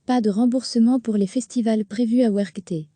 Pas de remboursement pour les festivals prévus à Werkté.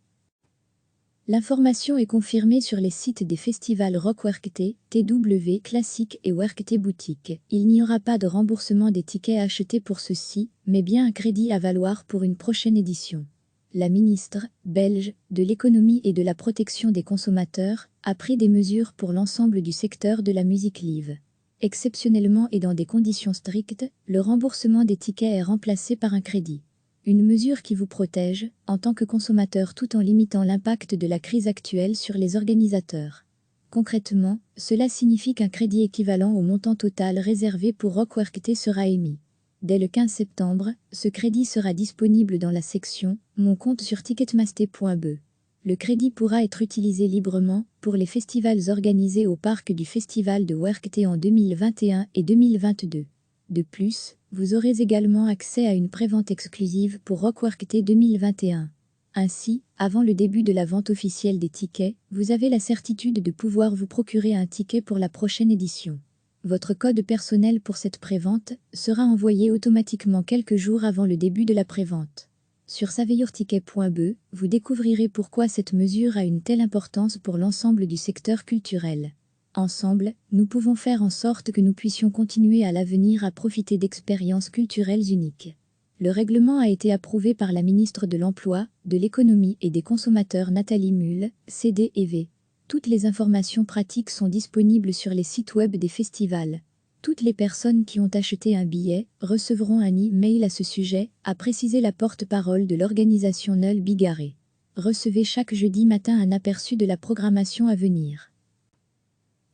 L'information est confirmée sur les sites des festivals Rock Werkté, TW Classique et Werkté Boutique. Il n'y aura pas de remboursement des tickets achetés pour ceux-ci, mais bien un crédit à valoir pour une prochaine édition. La ministre belge de l'économie et de la protection des consommateurs a pris des mesures pour l'ensemble du secteur de la musique live. Exceptionnellement et dans des conditions strictes, le remboursement des tickets est remplacé par un crédit. Une mesure qui vous protège, en tant que consommateur, tout en limitant l'impact de la crise actuelle sur les organisateurs. Concrètement, cela signifie qu'un crédit équivalent au montant total réservé pour Rock Werkté sera émis. Dès le 15 septembre, ce crédit sera disponible dans la section « Mon compte sur ticketmaster.be ». Le crédit pourra être utilisé librement pour les festivals organisés au parc du Festival de Werkté en 2021 et 2022. De plus, vous aurez également accès à une prévente exclusive pour Rock Werkté 2021. Ainsi, avant le début de la vente officielle des tickets, vous avez la certitude de pouvoir vous procurer un ticket pour la prochaine édition. Votre code personnel pour cette prévente sera envoyé automatiquement quelques jours avant le début de la prévente. Sur saveyourticket.be, vous découvrirez pourquoi cette mesure a une telle importance pour l'ensemble du secteur culturel. Ensemble, nous pouvons faire en sorte que nous puissions continuer à l'avenir à profiter d'expériences culturelles uniques. Le règlement a été approuvé par la ministre de l'Emploi, de l'Économie et des Consommateurs Nathalie Mühl, CDEV. Toutes les informations pratiques sont disponibles sur les sites web des festivals. Toutes les personnes qui ont acheté un billet recevront un e-mail à ce sujet, a précisé la porte-parole de l'organisation Nul Bigarré. Recevez chaque jeudi matin un aperçu de la programmation à venir.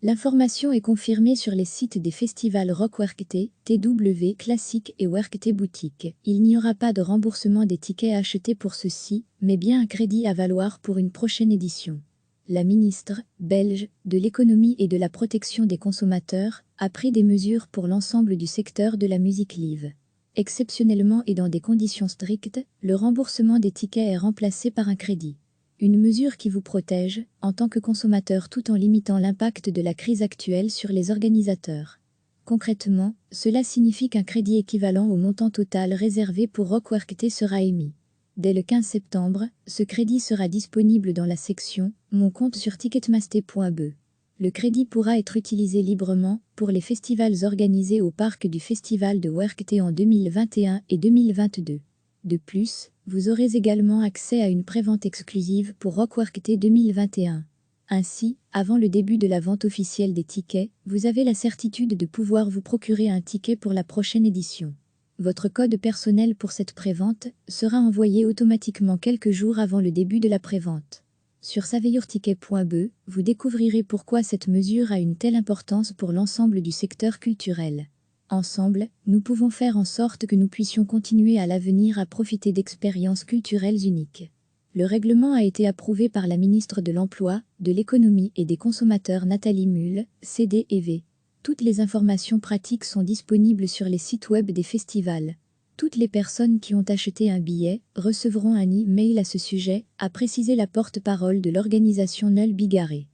L'information est confirmée sur les sites des festivals Rock Werkté, TW Classique et Werkté Boutique. Il n'y aura pas de remboursement des tickets achetés pour ceux-ci, mais bien un crédit à valoir pour une prochaine édition. La ministre belge de l'économie et de la protection des consommateurs a pris des mesures pour l'ensemble du secteur de la musique live. Exceptionnellement et dans des conditions strictes, le remboursement des tickets est remplacé par un crédit. Une mesure qui vous protège, en tant que consommateur, tout en limitant l'impact de la crise actuelle sur les organisateurs. Concrètement, cela signifie qu'un crédit équivalent au montant total réservé pour Rock Werkté sera émis. Dès le 15 septembre, ce crédit sera disponible dans la section « Mon compte sur ticketmaster.be ». Le crédit pourra être utilisé librement pour les festivals organisés au parc du Festival de Werkté en 2021 et 2022. De plus, vous aurez également accès à une prévente exclusive pour Rock Werkté 2021. Ainsi, avant le début de la vente officielle des tickets, vous avez la certitude de pouvoir vous procurer un ticket pour la prochaine édition. Votre code personnel pour cette prévente sera envoyé automatiquement quelques jours avant le début de la prévente. Sur saveyourticket.be, vous découvrirez pourquoi cette mesure a une telle importance pour l'ensemble du secteur culturel. Ensemble, nous pouvons faire en sorte que nous puissions continuer à l'avenir à profiter d'expériences culturelles uniques. Le règlement a été approuvé par la ministre de l'Emploi, de l'Économie et des Consommateurs Nathalie Mühl, CDEV. Toutes les informations pratiques sont disponibles sur les sites web des festivals. Toutes les personnes qui ont acheté un billet recevront un e-mail à ce sujet, a précisé la porte-parole de l'organisation Nul Bigarré.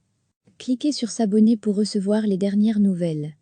Cliquez sur s'abonner pour recevoir les dernières nouvelles.